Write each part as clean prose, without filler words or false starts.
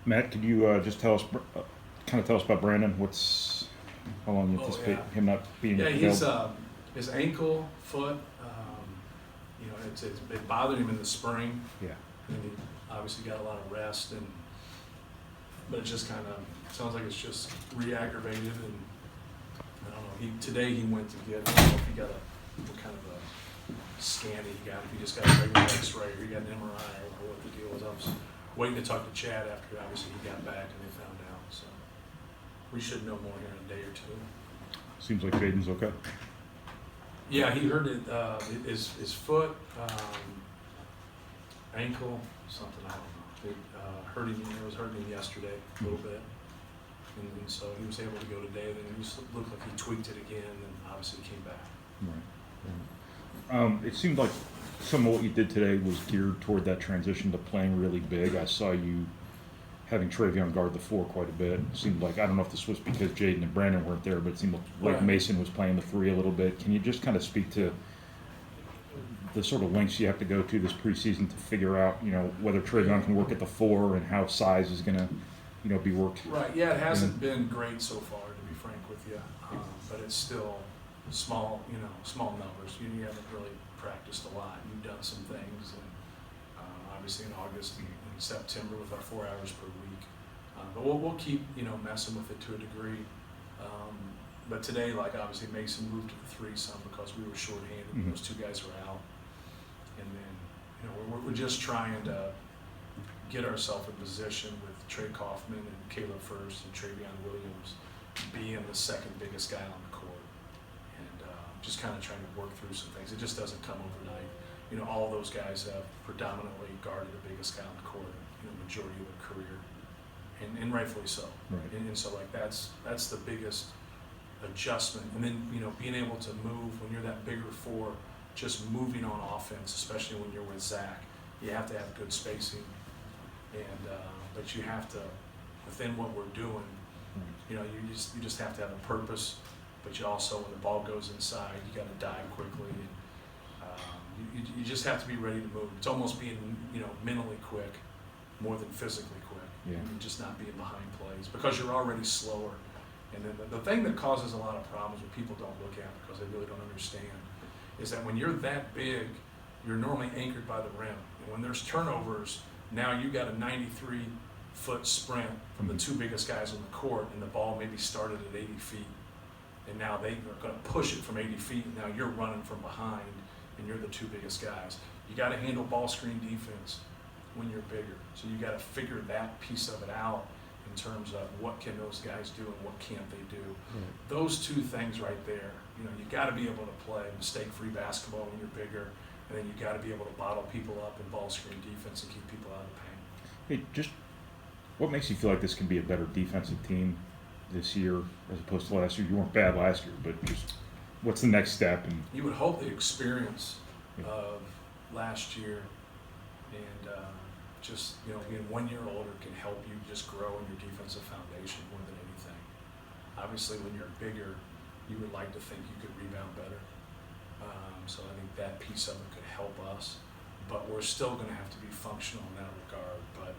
Matt, could you just tell us, kind of tell us about Brandon? How long you anticipate him not being Yeah, available? his ankle, foot, it bothered him in the spring. Yeah. And he obviously got a lot of rest, but it just kind of sounds like it's just re-aggravated. And I don't know. Today he went to get, I don't know if he got what kind of a scan he got. If he just got a regular X-ray or he got an MRI or what the deal was. I was waiting to talk to Chad after obviously he got back and they found out. So we should know more here in a day or two. Seems like Jaden's okay. Yeah, he hurt it. His foot, ankle, something I don't know. It hurt him. It was hurting him yesterday a little bit, and so he was able to go today. Then it just looked like he tweaked it again, and obviously came back. Right. It seemed like some of what you did today was geared toward that transition to playing really big. I saw you having Travion guard the 4 quite a bit. It seemed like, I don't know if this was because Jaden and Brandon weren't there, but it seemed like Right. Mason was playing the 3 a little bit. Can you just kind of speak to the sort of lengths you have to go to this preseason to figure out, whether Travion can work at the 4 and how size is going to, be worked? Right. Yeah, it hasn't been great so far, to be frank with you, but it's still small. Small numbers. You haven't really practiced a lot. You've done some things, and obviously in August and September with our 4 hours per week. But we'll keep, messing with it to a degree. But today, obviously Mason moved to the 3 some because we were shorthanded. Mm-hmm. Those 2 guys were out. And then, we're just trying to get ourselves in position with Trey Kaufman and Caleb First and Travion Williams being the second biggest guy on the court. And just kind of trying to work through some things. It just doesn't come overnight. All those guys have predominantly guarded the biggest guy on the court, majority of their career, and rightfully so. Right. And so that's the biggest adjustment. And then being able to move when you're that bigger 4, just moving on offense, especially when you're with Zach, you have to have good spacing, and but you have to, within what we're doing, you just have to have a purpose. But you also, when the ball goes inside, you got to dive quickly. And, you just have to be ready to move. It's almost being, mentally quick more than physically quick. Yeah. And just not being behind plays because you're already slower. And then the thing that causes a lot of problems that people don't look at because they really don't understand is that when you're that big, you're normally anchored by the rim. And when there's turnovers, now you got a 93-foot sprint from the 2 biggest guys on the court, and the ball maybe started at 80 feet. And now they are going to push it from 80 feet, and now you're running from behind, and you're the 2 biggest guys. You got to handle ball screen defense when you're bigger. So you got to figure that piece of it out in terms of what can those guys do and what can't they do. Those 2 things right there, you got to be able to play mistake-free basketball when you're bigger, and then you got to be able to bottle people up in ball screen defense and keep people out of the paint. Hey, just what makes you feel like this can be a better defensive team this year as opposed to last year? You weren't bad last year, but just what's the next step? And you would hope the experience of last year and just being 1 year older can help you just grow in your defensive foundation more than anything. Obviously, when you're bigger, you would like to think you could rebound better. So I think that piece of it could help us, but we're still going to have to be functional in that regard. But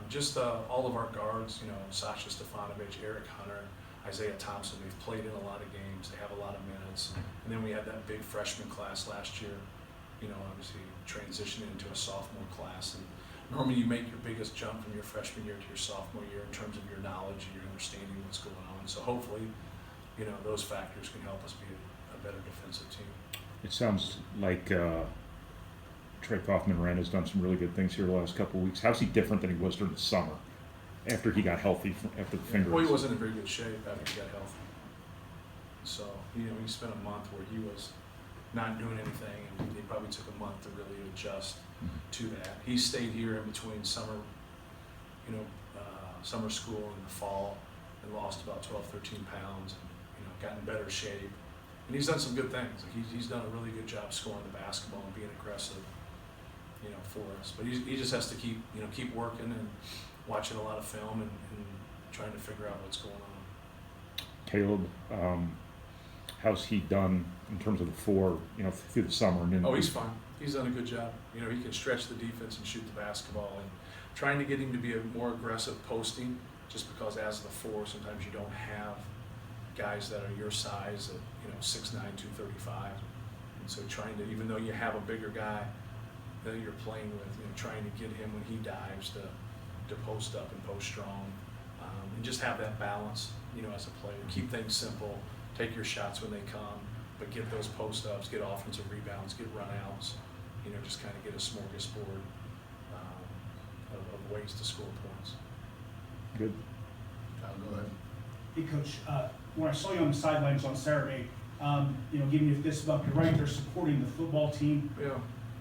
just all of our guards, Sasha Stefanovic, Eric Hunter, Isaiah Thompson, they've played in a lot of games. They have a lot of minutes. And then we had that big freshman class last year, obviously transitioning into a sophomore class. And normally you make your biggest jump from your freshman year to your sophomore year in terms of your knowledge and your understanding of what's going on. So hopefully, those factors can help us be a better defensive team. it sounds like Trey Kaufman has done some really good things here the last couple of weeks. How's he different than he was during the summer after he got healthy after the finger? Well, he wasn't in very good shape after he got healthy. So, he spent a month where he was not doing anything, and he probably took a month to really adjust to that. He stayed here in between summer, summer school and the fall, and lost about 12, 13 pounds, and got in better shape. And he's done some good things. Like he's done a really good job scoring the basketball and being aggressive, for us. But he just has to keep working and watching a lot of film and trying to figure out what's going on. Caleb, how's he done in terms of the four, through the summer? And then he's fine. He's done a good job. He can stretch the defense and shoot the basketball. And trying to get him to be a more aggressive posting, just because as the 4, sometimes you don't have guys that are your size at 6'9", 235. And so trying to, even though you have a bigger guy that you're playing with, trying to get him when he dives to post up and post strong, and just have that balance, as a player. Keep things simple, take your shots when they come, but get those post ups, get offensive rebounds, get run outs, just kind of get a smorgasbord of ways to score points. Good. Go ahead. Hey, Coach, when I saw you on the sidelines on Saturday, giving you a fist bump, you're right there supporting the football team. Yeah.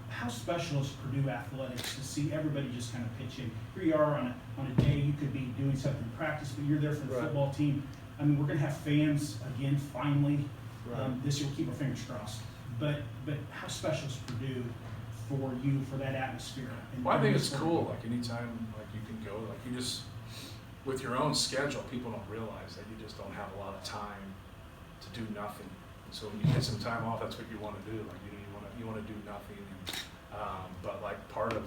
How special is Purdue athletics to see everybody just kind of pitch in? Here you are on a day you could be doing something in practice, but you're there for the Right. football team. I mean, we're going to have fans again finally. Right. This year, we'll keep our fingers crossed. But how special is Purdue for you, for that atmosphere? And Well, I think it's cool. Like anytime, like you can go, like you just with your own schedule, people don't realize that you just don't have a lot of time to do nothing. And so when you get some time off, that's what you want to do. Like you want to do nothing. And, but like part of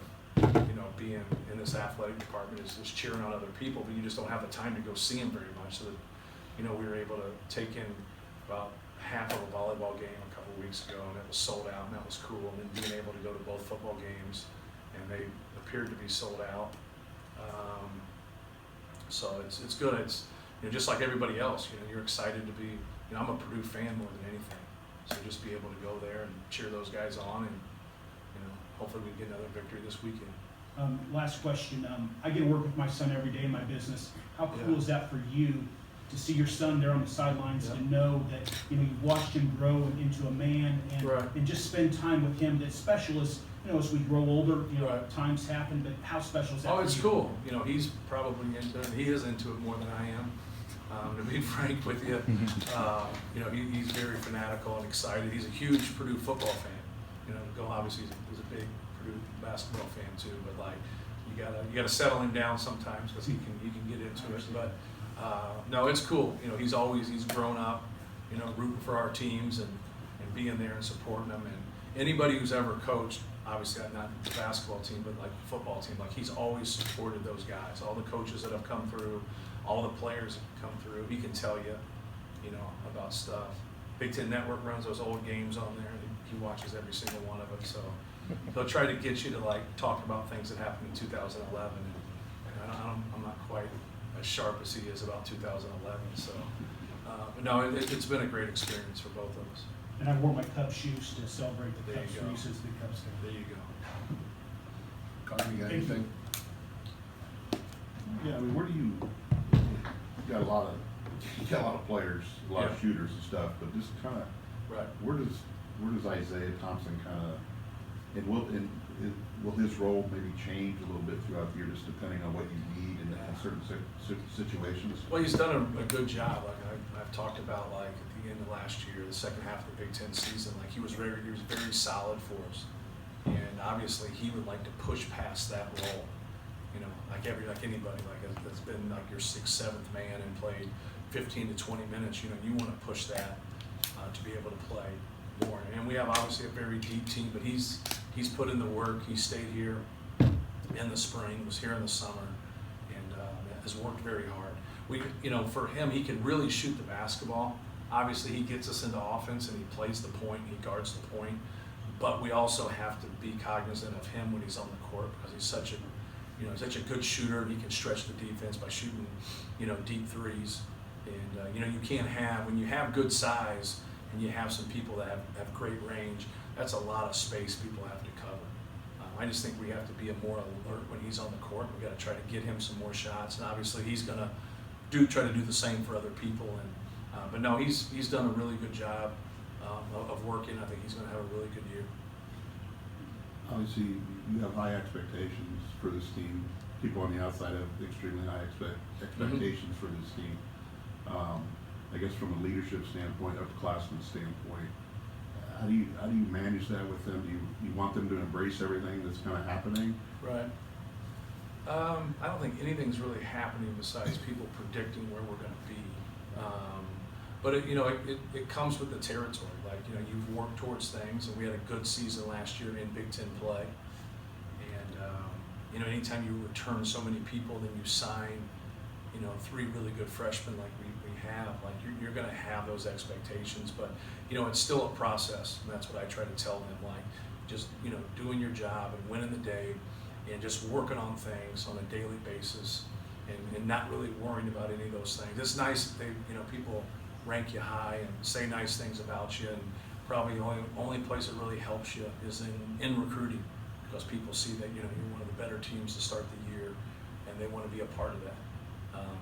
being in this athletic department is just cheering on other people, but you just don't have the time to go see them very much. So that we were able to take in about half of a volleyball game a couple of weeks ago, and it was sold out, and that was cool. And then being able to go to both football games, and they appeared to be sold out. So it's good. It's just like everybody else. You're excited to be. I'm a Purdue fan more than anything. So just be able to go there and cheer those guys on, and hopefully we get another victory this weekend. Last question. I get to work with my son every day in my business. How cool Yeah. is that for you to see your son there on the sidelines, Yeah. to know that you've watched him grow into a man, and Right. and just spend time with him? That's special as as we grow older. Right. Times happen, but how special is that? Oh, for it's you? cool. He's probably into it. He is into it more than I am. To be frank with you, he's very fanatical and excited. He's a huge Purdue football fan. Obviously he's a big Purdue basketball fan too. But like, you gotta settle him down sometimes because he can get into it. But no, it's cool. He's grown up, rooting for our teams and being there and supporting them. And anybody who's ever coached, obviously not the basketball team, but like the football team, like he's always supported those guys. All the coaches that have come through, all the players that come through, he can tell you, about stuff. Big Ten Network runs those old games on there. He watches every single one of it. So they'll try to get you to like talk about things that happened in 2011. And I'm not quite as sharp as he is about 2011. So, but no, it's been a great experience for both of us. And I wore my Cubs shoes to celebrate the There Cubs you go. Reese's Big Cubs game. There you go. Connor, you got Thank you. anything? Yeah, I mean, where do you got a lot of players, a lot Yeah. of shooters and stuff, but just kind of Right. where does Isaiah Thompson kind of will his role maybe change a little bit throughout the year, just depending on what you need in certain situations? Well, he's done a good job. Like I've talked about, like at the end of last year, the second half of the Big Ten season, like he was very solid for us, and obviously he would like to push past that role. Like anybody, like that's been like your 6th, 7th man and played 15 to 20 minutes. You want to push that to be able to play more. And we have obviously a very deep team, but he's put in the work. He stayed here in the spring, was here in the summer, and has worked very hard. For him, he can really shoot the basketball. Obviously, he gets us into offense and he plays the point, he guards the point. But we also have to be cognizant of him when he's on the court because he's such a good shooter. He can stretch the defense by shooting, deep threes. And you can't have, when you have good size and you have some people that have great range, that's a lot of space people have to cover. I just think we have to be more alert when he's on the court. We got to try to get him some more shots, and obviously he's going to try to do the same for other people. And but no, he's done a really good job of working. I think he's going to have a really good year. Obviously, you have high expectations for this team. People on the outside have extremely high expectations for this team. I guess from a leadership standpoint, upperclassman standpoint, how do you manage that with them? Do you want them to embrace everything that's kind of happening? Right. I don't think anything's really happening besides people predicting where we're going to be. But it comes with the territory. Like you've worked towards things, and we had a good season last year in Big Ten play. And You know, anytime you return so many people, then you sign, you know, 3 really good freshmen like we have, like you're going to have those expectations, but you know, it's still a process, and that's what I try to tell them, like just, you know, doing your job and winning the day and just working on things on a daily basis and not really worrying about any of those things. It's nice that they, you know, people rank you high and say nice things about you, and probably the only place it really helps you is in recruiting, because people see that, you know, you're one of the better teams to start the year and they want to be a part of that.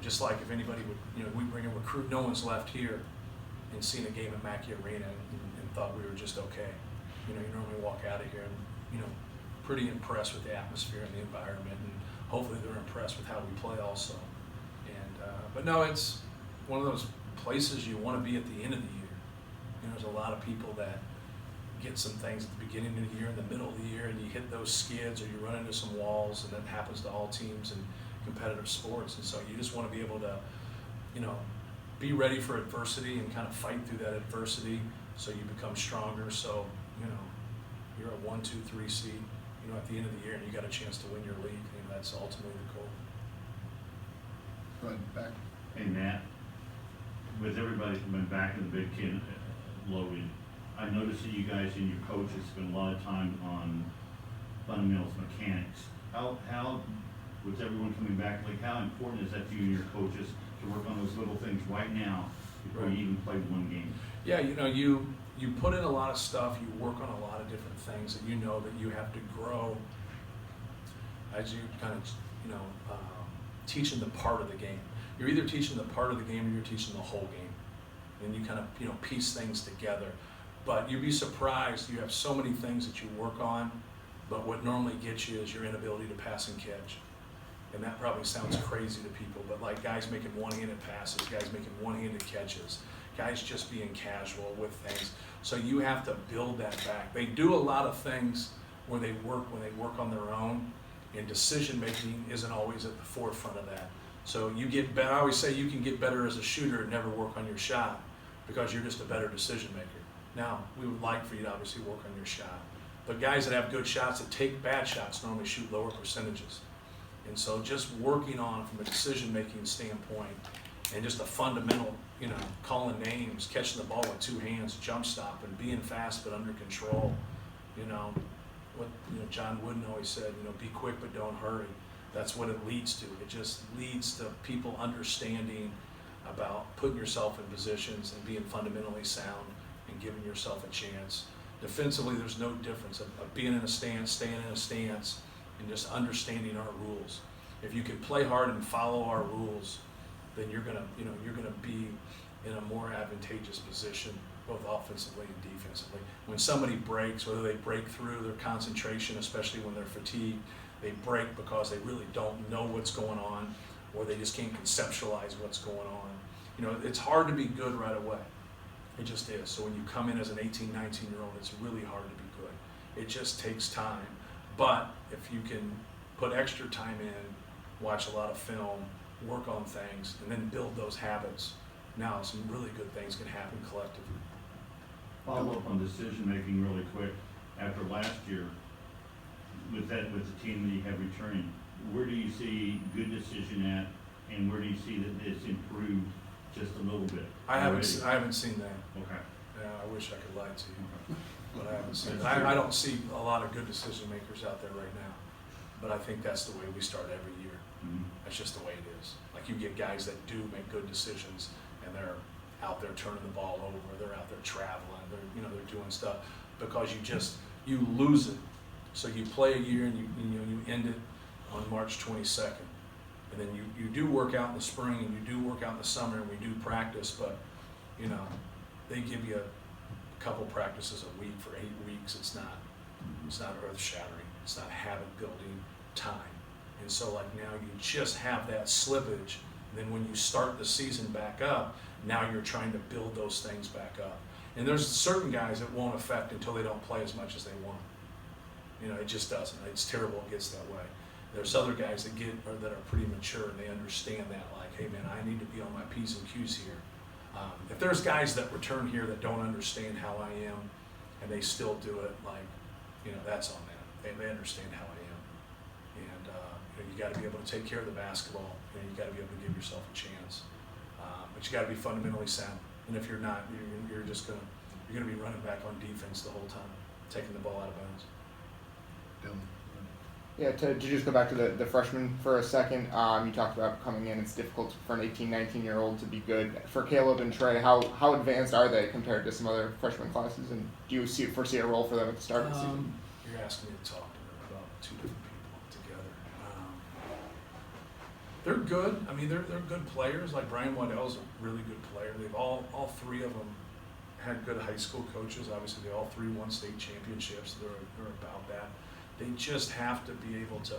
Just like if anybody would, you know, we bring a recruit, no one's left here and seen a game at Mackey Arena and thought we were just okay. You know, you normally walk out of here and, you know, pretty impressed with the atmosphere and the environment, and hopefully they're impressed with how we play also. And but no, it's one of those places you want to be at the end of the year. You know, there's a lot of people that get some things at the beginning of the year, in the middle of the year, and you hit those skids or you run into some walls, and that happens to all teams in competitive sports. And so you just want to be able to, you know, be ready for adversity and kind of fight through that adversity so you become stronger. So, you know, you're a 1, 2, 3 seed, you know, at the end of the year, and you got a chance to win your league, and that's ultimately the goal. Go ahead, back. Hey, Matt, with everybody coming back in the Big Ten loaded, I noticed that you guys and your coaches spend a lot of time on fundamentals, mechanics. How, with everyone coming back, like how important is that to you and your coaches to work on those little things right now before you even play one game? Yeah, you know, you put in a lot of stuff, you work on a lot of different things, and you know that you have to grow as you kind of, you know, teaching the part of the game. You're either teaching the part of the game or you're teaching the whole game. And you kind of, you know, piece things together. But you'd be surprised, you have so many things that you work on, but what normally gets you is your inability to pass and catch. And that probably sounds crazy to people, but like guys making one-handed passes, guys making one-handed catches, guys just being casual with things. So you have to build that back. They do a lot of things where they work when they work on their own, and decision-making isn't always at the forefront of that. So you get better. I always say you can get better as a shooter and never work on your shot because you're just a better decision-maker. Now, we would like for you to obviously work on your shot, but guys that have good shots that take bad shots normally shoot lower percentages. And so just working on from a decision-making standpoint and just a fundamental, you know, calling names, catching the ball with 2 hands, jump stop, and being fast but under control. You know, what, you know, John Wooden always said, you know, be quick but don't hurry. That's what it leads to. It just leads to people understanding about putting yourself in positions and being fundamentally sound and giving yourself a chance. Defensively, there's no difference of being in a stance, staying in a stance, and just understanding our rules. If you can play hard and follow our rules, then you're gonna be in a more advantageous position, both offensively and defensively. When somebody breaks, whether they break through their concentration, especially when they're fatigued, they break because they really don't know what's going on, or they just can't conceptualize what's going on. You know, it's hard to be good right away. It just is. So when you come in as an 18, 19-year-old, it's really hard to be good. It just takes time. But if you can put extra time in, watch a lot of film, work on things, and then build those habits, now some really good things can happen collectively. Follow up on decision making really quick. After last year, with the team that you have returning, where do you see good decision at, and where do you see that it's improved just a little bit? I haven't seen that. Okay. Yeah, I wish I could lie to you, but I haven't seen it. I don't see a lot of good decision makers out there right now, but I think that's the way we start every year. Mm-hmm. That's just the way it is. Like you get guys that do make good decisions, and they're out there turning the ball over, they're out there traveling, they're doing stuff because you lose it. So you play a year and you end it on March 22nd. And then you do work out in the spring and you do work out in the summer and we do practice, but you know, they give you a couple practices a week for 8 weeks. It's not earth shattering. It's not habit building time. And so like now you just have that slippage. And then when you start the season back up, now you're trying to build those things back up. And there's certain guys it won't affect until they don't play as much as they want. You know, it just doesn't. It's terrible it gets that way. There's other guys that are pretty mature and they understand that, like, hey man, I need to be on my P's and Q's here. If there's guys that return here that don't understand how I am and they still do it, like, you know, that's on them. They understand how I am. And you got to be able to take care of the basketball, and you got to be able to give yourself a chance. But you got to be fundamentally sound. And if you're not, you're gonna be running back on defense the whole time, taking the ball out of bounds. Dylan. Yeah, to just go back to the freshmen for a second, you talked about coming in, it's difficult for an 18, 19-year-old to be good. For Caleb and Trey, how advanced are they compared to some other freshman classes, and do you foresee a role for them at the start of the season? You're asking me to talk about two different people together. They're good. I mean, they're good players. Like Brian Waddell's a really good player. They've all three of them had good high school coaches. Obviously, they all three won state championships. They're about that. They just have to be able to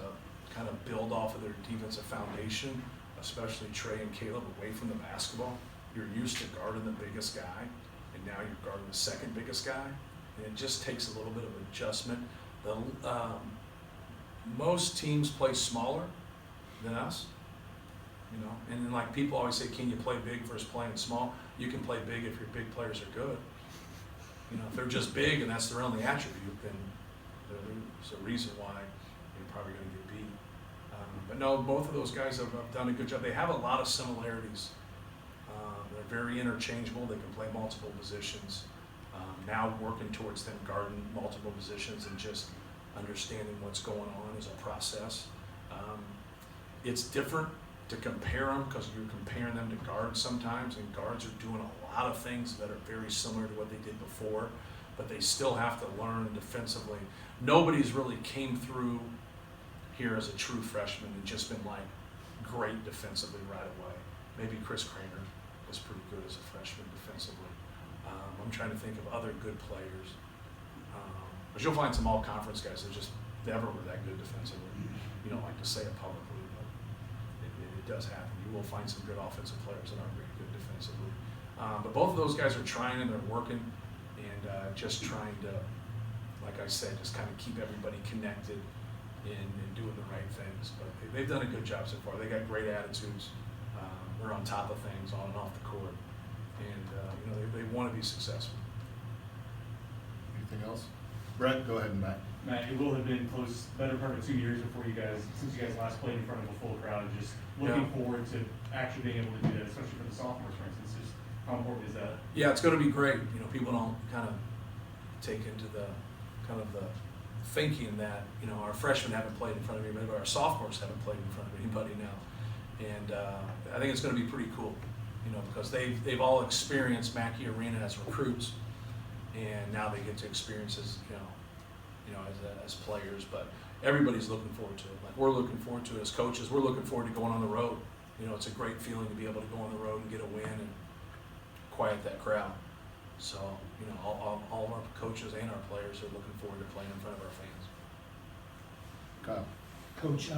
kind of build off of their defensive foundation, especially Trey and Caleb, away from the basketball. You're used to guarding the biggest guy, and now you're guarding the second biggest guy, and it just takes a little bit of adjustment. Most teams play smaller than us, you know, and then like people always say, can you play big versus playing small? You can play big if your big players are good. You know, if they're just big and that's their only attribute, then there's a reason why you're probably going to get beat. But no, both of those guys have done a good job. They have a lot of similarities. They're very interchangeable. They can play multiple positions. Now working towards them guarding multiple positions and just understanding what's going on is a process. It's different to compare them because you're comparing them to guards sometimes, and guards are doing a lot of things that are very similar to what they did before, but they still have to learn defensively. Nobody's really came through here as a true freshman and just been like great defensively right away. Maybe Chris Craner was pretty good as a freshman defensively. I'm trying to think of other good players. But you'll find some all-conference guys that just never were that good defensively. You don't like to say it publicly, but it does happen. You will find some good offensive players that aren't very good defensively. But both of those guys are trying and they're working and just trying to, like I said, just kind of keep everybody connected and doing the right things. But they've done a good job so far. They got great attitudes. They're on top of things on and off the court. And you know, they want to be successful. Anything else? Brett, go ahead and Matt. Matt, it will have been close, better part of 2 years before you guys, since you guys last played in front of a full crowd. Just looking forward to actually being able to do that, especially for the sophomores, for instance. Just how important is that? Yeah, it's going to be great. You know, people don't kind of take into the kind of the thinking that, you know, our freshmen haven't played in front of anybody, but our sophomores haven't played in front of anybody now. And I think it's going to be pretty cool, you know, because they've all experienced Mackey Arena as recruits, and now they get to experience as, as players. But everybody's looking forward to it. Like, we're looking forward to it as coaches. We're looking forward to going on the road. You know, it's a great feeling to be able to go on the road and get a win and quiet that crowd. So, you know, all of our coaches and our players are looking forward to playing in front of our fans. Kyle. Coach,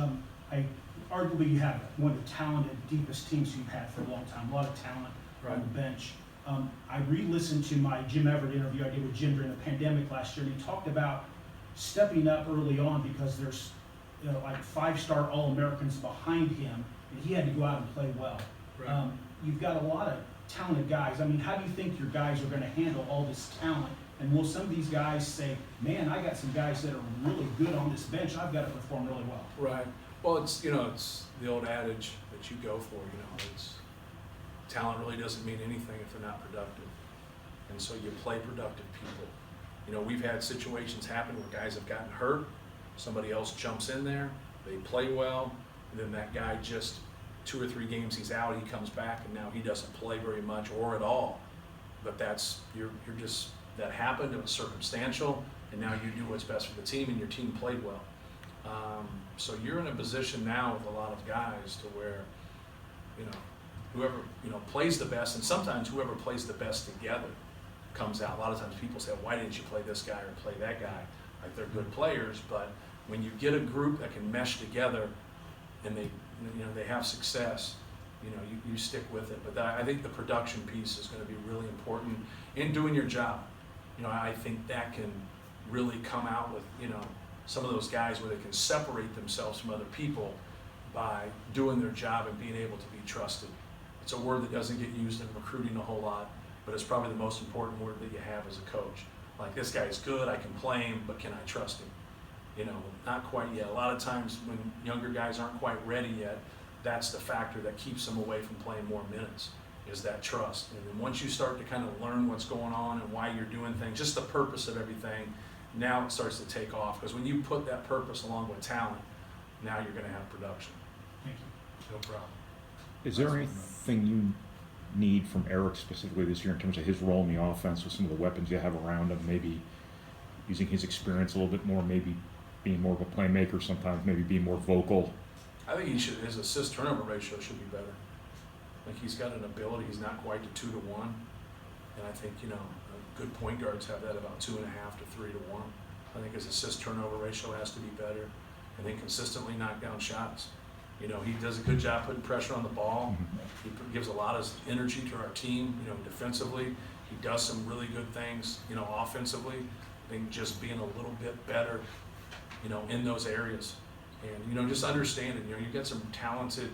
arguably you have one of the talented, deepest teams you've had for a long time, a lot of talent on the bench. I re-listened to my Jim Everett interview I did with Jim during the pandemic last year, and he talked about stepping up early on because there's, you know, like 5-star All-Americans behind him, and he had to go out and play well. Right. You've got a lot of talented guys. I mean, how do you think your guys are going to handle all this talent? And will some of these guys say, man, I got some guys that are really good on this bench, I've got to perform really well? Right. Well, it's the old adage that you go for, you know, it's talent really doesn't mean anything if they're not productive. And so you play productive people. You know, we've had situations happen where guys have gotten hurt, somebody else jumps in there, they play well, and then that guy just 2 or 3 games he's out, he comes back, and now he doesn't play very much or at all. But that's, you're just, that happened, it was circumstantial, and now you do what's best for the team, and your team played well. So you're in a position now with a lot of guys to where, you know, whoever, you know, plays the best, and sometimes whoever plays the best together comes out. A lot of times people say, why didn't you play this guy or play that guy? Like, they're good players, but when you get a group that can mesh together and they have success, you know, you stick with it. But I think the production piece is going to be really important in doing your job. You know, I think that can really come out with, you know, some of those guys where they can separate themselves from other people by doing their job and being able to be trusted. It's a word that doesn't get used in recruiting a whole lot, but it's probably the most important word that you have as a coach. Like, this guy's good, I can play him, but can I trust him? You know, not quite yet. A lot of times when younger guys aren't quite ready yet, that's the factor that keeps them away from playing more minutes, is that trust. And then once you start to kind of learn what's going on and why you're doing things, just the purpose of everything, now it starts to take off. Because when you put that purpose along with talent, now you're going to have production. Thank you. No problem. Is there anything you need from Eric specifically this year in terms of his role in the offense with some of the weapons you have around him, maybe using his experience a little bit more, maybe being more of a playmaker sometimes, maybe being more vocal? I think his assist turnover ratio should be better. Like, he's got an ability, he's not quite to 2 to 1. And I think, you know, good point guards have that about 2.5 to 3 to 1. I think his assist turnover ratio has to be better, and then consistently knock down shots. You know, he does a good job putting pressure on the ball. He gives a lot of energy to our team, you know, defensively. He does some really good things, you know, offensively. I think just being a little bit better, you know, in those areas. And, you know, just understanding, you know, you get some talented,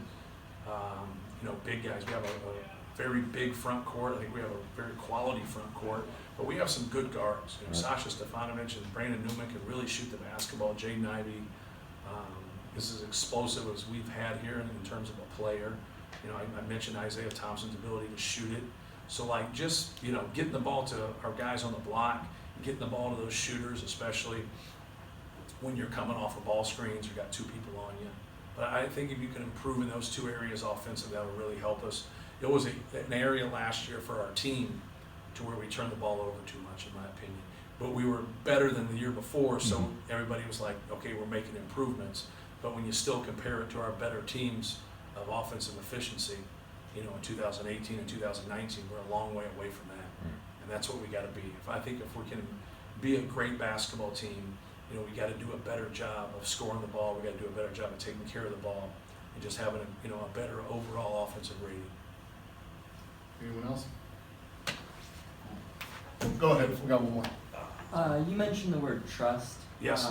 you know, big guys. We have a very big front court. I think we have a very quality front court. But we have some good guards. You know, Sasha Stefanovic and Brandon Newman can really shoot the basketball. Jaden Ivey is as explosive as we've had here in terms of a player. You know, I mentioned Isaiah Thompson's ability to shoot it. So, like, just, you know, getting the ball to our guys on the block, getting the ball to those shooters, especially when you're coming off of ball screens, you've got 2 people on you. But I think if you can improve in those 2 areas offensively, that would really help us. It was an area last year for our team to where we turned the ball over too much, in my opinion. But we were better than the year before, so everybody was like, okay, we're making improvements. But when you still compare it to our better teams of offensive efficiency, you know, in 2018 and 2019, we're a long way away from that. And that's what we got to be. I think if we can be a great basketball team, you know, we got to do a better job of scoring the ball. We got to do a better job of taking care of the ball and just having a, you know, a better overall offensive rating. Anyone else? Go ahead, we got one more. You mentioned the word trust. Yes.